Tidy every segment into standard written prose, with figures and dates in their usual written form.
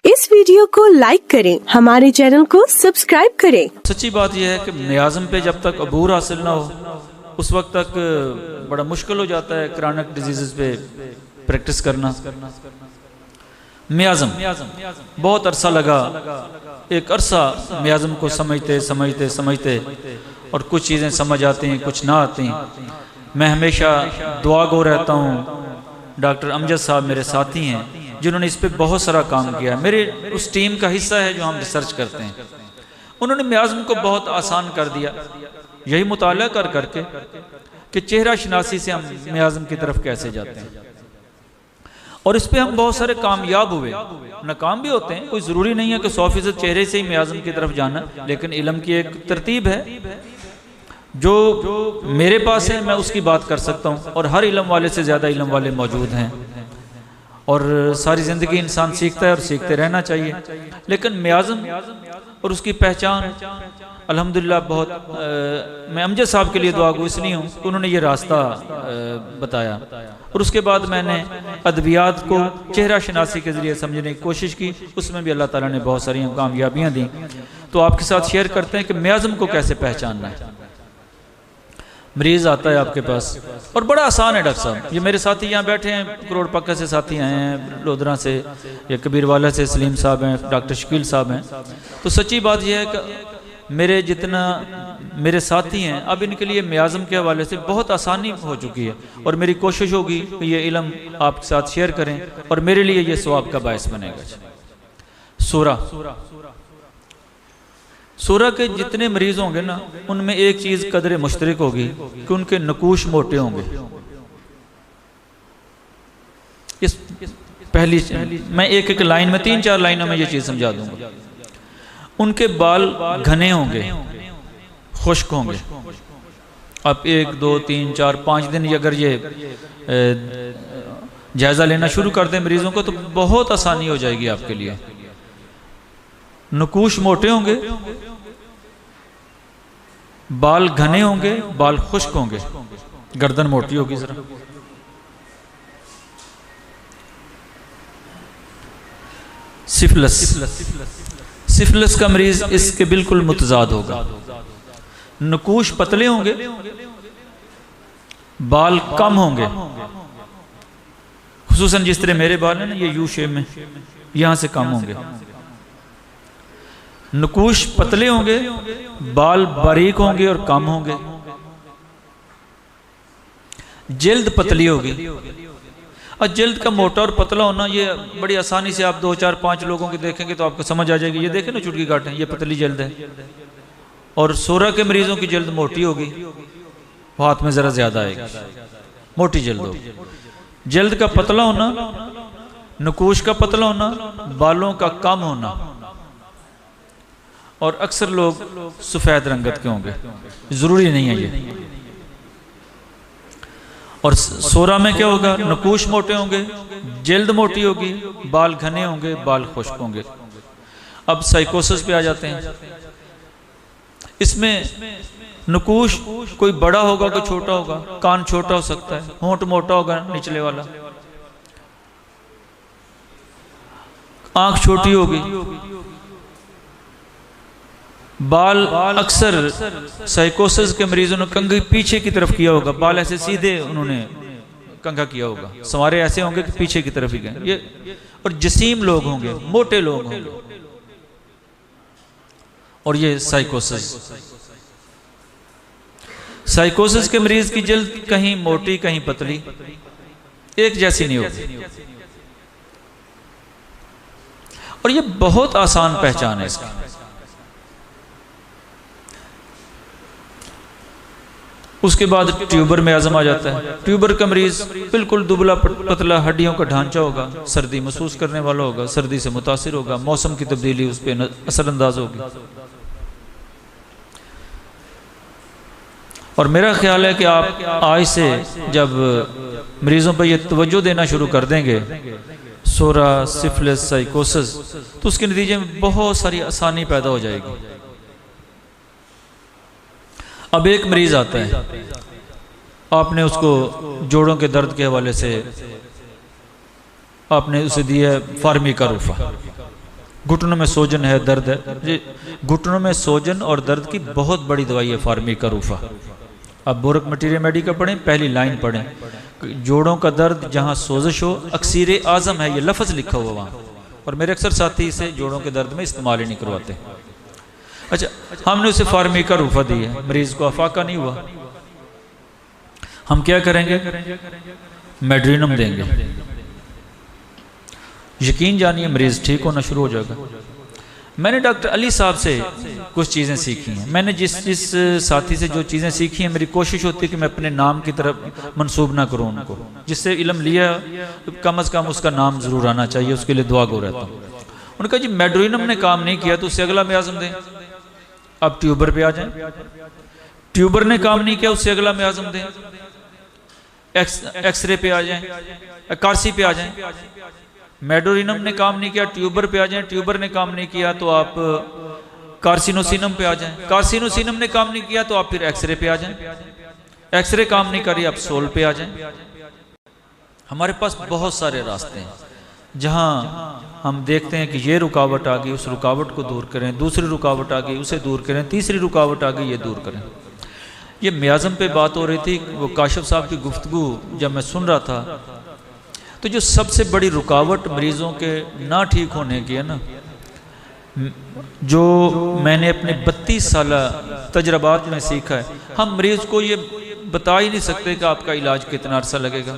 इस वीडियो को लाइक करें, हमारे चैनल को सब्सक्राइब करें। सच्ची बात यह है कि मियाज़म पे जब तक अबूर हासिल ना हो उस वक्त तक बड़ा मुश्किल हो जाता है क्रॉनिक डिजीज़ पे प्रैक्टिस करना। मियाज़म बहुत अरसा लगा, एक अरसा मियाज़म को समझते समझते समझते और कुछ चीज़ें समझ आती हैं, कुछ ना आती। मैं हमेशा दुआ गो रहता हूँ। डॉक्टर अमजद साहब मेरे साथी हैं जिन्होंने इस पे बहुत सारा काम किया, मेरे उस टीम का हिस्सा है जो हम रिसर्च करते हैं। उन्होंने मियाज़म को बहुत आसान कर दिया, यही मुताला कर करके कि चेहरा शनासी से हम मियाज़म की तरफ कैसे जाते हैं। और इस पे हम बहुत सारे कामयाब हुए, नाकाम भी होते हैं। कोई ज़रूरी नहीं है कि 100% चेहरे से ही मियाज़म की तरफ जाना, लेकिन इल्म की एक तरतीब है जो मेरे पास है, मैं उसकी बात कर सकता हूँ। और हर इल्म वाले से ज़्यादा इल्म वाले मौजूद हैं और सारी ज़िंदगी इंसान सीखता है और सीखते रहना चाहिए। लेकिन मियाज़म और उसकी पहचान अल्हम्दुलिल्लाह बहुत मैं अमजद साहब के लिए दुआ गो इसलिए हूँ कि उन्होंने ये रास्ता बताया। और उसके बाद मैंने अदबियात को चेहरा शनासी के ज़रिए समझने की कोशिश की, उसमें भी अल्लाह ताला ने बहुत सारी कामयाबियाँ दी। तो आपके साथ शेयर करते हैं कि मियाज़म को कैसे पहचानना है। मरीज़ आता है आपके पास और बड़ा आसान है डॉक्टर साहब। ये मेरे साथी यहाँ बैठे हैं, करोड़ पक्का से साथी आए हैं, लोधरा से या कबीर वाला से सलीम साहब हैं, डॉक्टर शकील साहब हैं। तो सच्ची बात यह है कि मेरे जितना मेरे साथी हैं अब इनके लिए मियाज़म के हवाले से बहुत आसानी हो चुकी है। और मेरी कोशिश होगी कि ये इल्म आपके साथ शेयर करें और मेरे लिए ये सवाब का बायस बनेगा। सूरा के जितने मरीज होंगे ना, उनमें एक चीज कदर मुश्तरक होगी कि उनके नकूश मोटे होंगे। इस पहली मैं एक एक लाइन में 3-4 लाइनों में ये चीज समझा दूंगा। उनके बाल घने होंगे, खुश्क होंगे। अब 1, 2, 3, 4, 5 दिन अगर ये जायजा लेना शुरू कर दें मरीजों को तो बहुत आसानी हो जाएगी आपके लिए। नकूश मोटे होंगे, बाल घने होंगे, बाल खुश्क होंगे, गर्दन मोटी होगी जरा। सिफिलिस का मरीज इसके बिल्कुल मुतजाद होगा। नकूश पतले होंगे, बाल कम होंगे, खुसूसन जिस तरह मेरे बाल हैं ना, ये यू शेप में, यहां से कम होंगे। नकूश पतले होंगे, बाल बारीक होंगे और कम होंगे। जिल्द पतली होगी। और जिल्द का मोटा और पतला होना ये बड़ी आसानी से आप 2, 4, 5 लोगों की देखेंगे तो आपको समझ आ जाएगी। ये देखें ना चुटकी काटें, ये पतली जिल्द है। और सोरा के मरीजों की जिल्द मोटी होगी, हाथ में जरा ज्यादा आएगी, मोटी जिल्द होगी। जिल्द का पतला होना, नकूश का पतला होना, बालों का कम होना। और अक्सर लोग सफेद रंगत के होंगे, जरूरी नहीं है ये। और सोरा में क्या होगा? नकूश मोटे होंगे, जिल्द मोटी होगी, बाल घने होंगे, बाल खुश्क होंगे। अब साइकोसिस पे आ जाते हैं। इसमें नकूश कोई बड़ा होगा कोई छोटा होगा, कान छोटा हो सकता है, होंठ मोटा होगा निचले वाला, आंख छोटी होगी, बाल अक्सर साइकोसिस के मरीजों ने कंघी पीछे की तरफ किया होगा, बाल ऐसे सीधे उन्होंने कंघा किया होगा, सवारे ऐसे होंगे कि पीछे की तरफ ही गए ये। और जसीम लोग होंगे, मोटे लोग होंगे, और ये साइकोसिस के मरीज की जल्द कहीं मोटी कहीं पतली, एक जैसी नहीं होगी। और ये बहुत आसान पहचान है इसकी। उसके बाद ट्यूबर में आजम आ जाता है। ट्यूबर का मरीज बिल्कुल दुबला पतला, हड्डियों का ढांचा होगा, सर्दी महसूस करने वाला होगा, सर्दी से मुतासिर होगा, मौसम की तब्दीली उस पर असरअंदाज होगी। और मेरा ख्याल है कि आप आज से जब मरीजों पर यह तवज्जो देना शुरू कर देंगे, सोरा, सिफिलिस, साइकोसिस, तो उसके नतीजे में बहुत सारी आसानी पैदा हो जाएगी। अब एक मरीज आता है, आपने उसको जोड़ों के दर्द के हवाले से आपने उसे दिया फार्मिका रूफा, घुटनों में सोजन है, दर्द है। घुटनों में सोजन और दर्द की बहुत बड़ी दवाई है फार्मिका रूफा। अब बोरक मटीरियल मेडिका पढ़ें, पहली लाइन पढ़ें, जोड़ों का दर्द जहाँ सोजिश हो, अक्सीर आज़म है, ये लफ्ज़ लिखा हुआ वहाँ। और मेरे अक्सर साथी इसे जोड़ों के दर्द में इस्तेमाल ही नहीं करवाते। अच्छा, हमने उसे फार्मिका रूफा दी है, मरीज को अफाका नहीं हुआ, हम क्या करेंगे? मेड्रीनम देंगे। यकीन जानिए मरीज ठीक होना शुरू हो जाएगा। मैंने डॉक्टर अली साहब से कुछ चीज़ें सीखी हैं। मैंने जिस साथी से जो चीज़ें सीखी हैं, मेरी कोशिश होती है कि मैं अपने नाम की तरफ मंसूब ना करूँ उनको। जिससे इल्म लिया तो कम अज़ कम उसका नाम ज़रूर आना चाहिए, उसके लिए दुआ गो रहता हूँ। उन्होंने कहा जी मेड्रीनम ने काम नहीं किया तो उससे अगला म्याज़म दें। अब ट्यूबर पे आ जाएं। ट्यूबर ने काम नहीं किया, उससे अगला म्याज़म दें। एक्सरे पे आ जाएं, कार्सी पे आ जाएं। मेडोरिनम ने काम नहीं किया, ट्यूबर पे आ जाएं। ट्यूबर ने काम नहीं किया तो आप कार्सिनोसिनम पे आ जाएं। कार्सिनोसिनम ने काम नहीं किया तो आप फिर एक्सरे पे आ जाएं। एक्सरे काम नहीं करी, आप सोल पे आ जाएं। हमारे पास बहुत सारे रास्ते हैं जहां हम देखते हैं कि ये रुकावट आ गई, उस रुकावट को दूर करें, दूसरी रुकावट आ गई उसे दूर करें, तीसरी रुकावट आ गई ये दूर करें। ये म्याज़म पे बात हो रही थी, वो काशिफ साहब की गुफ्तगू जब मैं सुन रहा था तो जो सबसे बड़ी रुकावट मरीज़ों के ना ठीक होने की है ना, जो मैंने अपने 32 साल तजर्बात में सीखा है, हम मरीज़ को ये बता ही नहीं सकते कि आपका इलाज कितना अरसा लगेगा।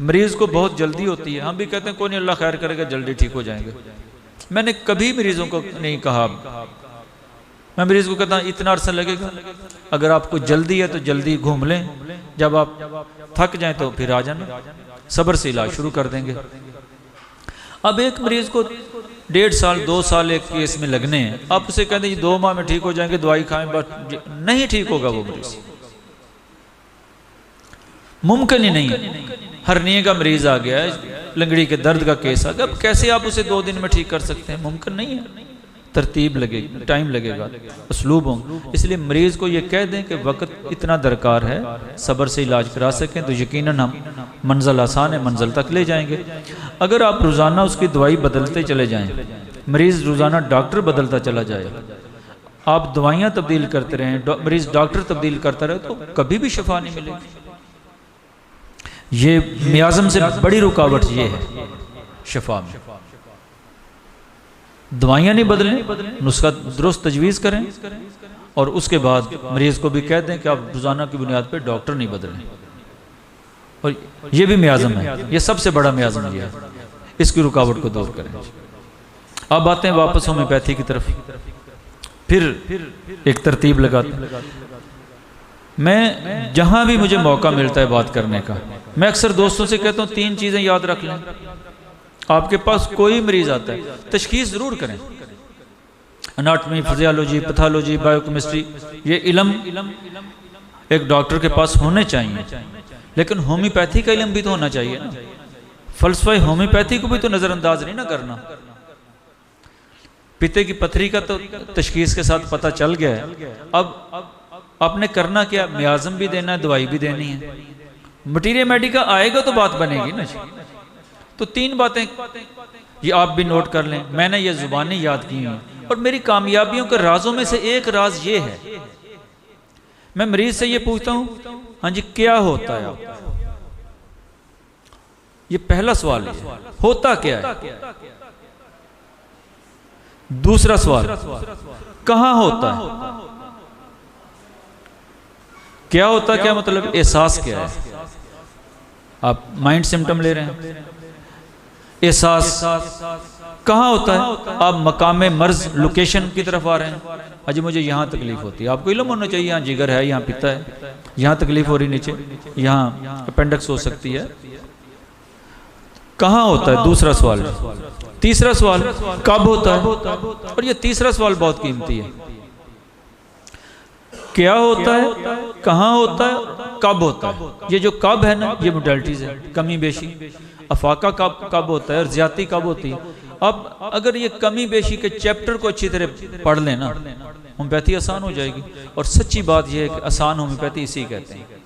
मरीज़ को बहुत जल्दी होती है, हम भी कहते हैं कोई नहीं, अल्लाह खैर करेगा, जल्दी ठीक हो जाएंगे। मैंने कभी मरीज़ों को नहीं कहा, मैं मरीज़ को कहता इतना अरसा लगेगा। अगर आपको जल्दी है तो जल्दी घूम लें, जब आप थक जाएं तो फिर आ जाना, सब्र से इलाज शुरू कर देंगे। अब एक मरीज को 1.5 साल 2 साल एक केस में लगने हैं, आप उसे कहते हैं 2 माह में ठीक हो जाएंगे, दवाई खाएं, बस नहीं ठीक होगा वो मरीज, मुमकिन ही नहीं है। हर्निया का मरीज आ गया है, लंगड़ी के दर्द का केस आ गया, अब कैसे आप उसे 2 दिन में ठीक कर सकते हैं? मुमकिन नहीं है। तरतीब लगेगी, टाइम लगेगा, उसलूब होंगे। इसलिए मरीज़ को ये कह दें कि वक्त इतना दरकार है, सब्र से इलाज करा सकें तो यकीनन हम मंजिल आसान है, मंजिल तक ले जाएंगे। अगर आप रोज़ाना उसकी दवाई बदलते चले जाएं, मरीज़ रोज़ाना डॉक्टर बदलता चला जाए, आप दवाइयाँ तब्दील करते रहें, मरीज़ डॉक्टर तब्दील करता रहे, तो कभी भी शफा नहीं मिलेगी। ये म्याज़म से बड़ी रुकावट ये है शफा में। दवाइयाँ नहीं बदलें, नुस्खा दुरुस्त तजवीज़ करें और उसके बाद मरीज़ को भी कह दें कि आप रोज़ाना की बुनियाद पर डॉक्टर नहीं बदलें। और ये भी म्याज़म है, ये सबसे बड़ा म्याज़म ये है, इसकी रुकावट को दूर करें। अब आते हैं वापस होम्योपैथी की तरफ, फिर एक तरतीब लगाते हैं। मैं जहाँ भी मुझे मौका मिलता है बात करने का, मैं अक्सर दोस्तों से कहता हूँ 3 चीज़ें याद रख लें। आपके पास कोई मरीज आता है, तशखीस जरूर करें। अनाटमी, फिजियोलॉजी, पैथोलॉजी, बायोकेमिस्ट्री, ये इल्म एक डॉक्टर के पास होने चाहिए, लेकिन होम्योपैथी का इल्म भी तो होना चाहिए ना। फलसफा होम्योपैथी को भी तो नज़रअंदाज नहीं ना करना। पित्ते की पथरी का तो तशखीस के साथ पता चल गया है, अब आपने करना क्या? म्याज़म भी देना है, दवाई भी देनी है। मटीरियल मेडिका आएगा तो बात बनेगी ना। तो 3 बातें ये आप भी नोट कर लें, मैंने ये जुबानी याद की हैं और मेरी कामयाबियों के राजों में से एक राज ये है, मैं मरीज से ये पूछता हूं, हाँ जी क्या होता है आपको? ये पहला सवाल है, होता क्या है? दूसरा सवाल, कहां होता है? क्या होता, क्या मतलब, एहसास क्या है? आप माइंड सिम्टम ले रहे हैं, एहसास कहाँ होता है? आप मकाम मर्ज लोकेशन की तरफ आ रहे हैं, अजी मुझे यहाँ तकलीफ होती है, आपको इल्म होना चाहिए, यहाँ जिगर है, यहाँ पित्ता है, यहाँ तकलीफ हो रही नीचे, यहाँ अपेंडिक्स हो सकती है। कहाँ होता है? दूसरा सवाल। तीसरा सवाल, कब होता है? और ये तीसरा सवाल बहुत कीमती है, क्या होता है, कहाँ होता है, कब होता है? ये जो कब है ना, ये मोडालिटीज है, कमी बेशी। अफाका कब होता है और ज्यादती कब होती है? अब अगर ये कमी बेशी के चैप्टर को अच्छी तरह पढ़ लेना, होम्योपैथी आसान हो जाएगी। और सच्ची बात यह है कि आसान होम्योपैथी इसी कहते हैं।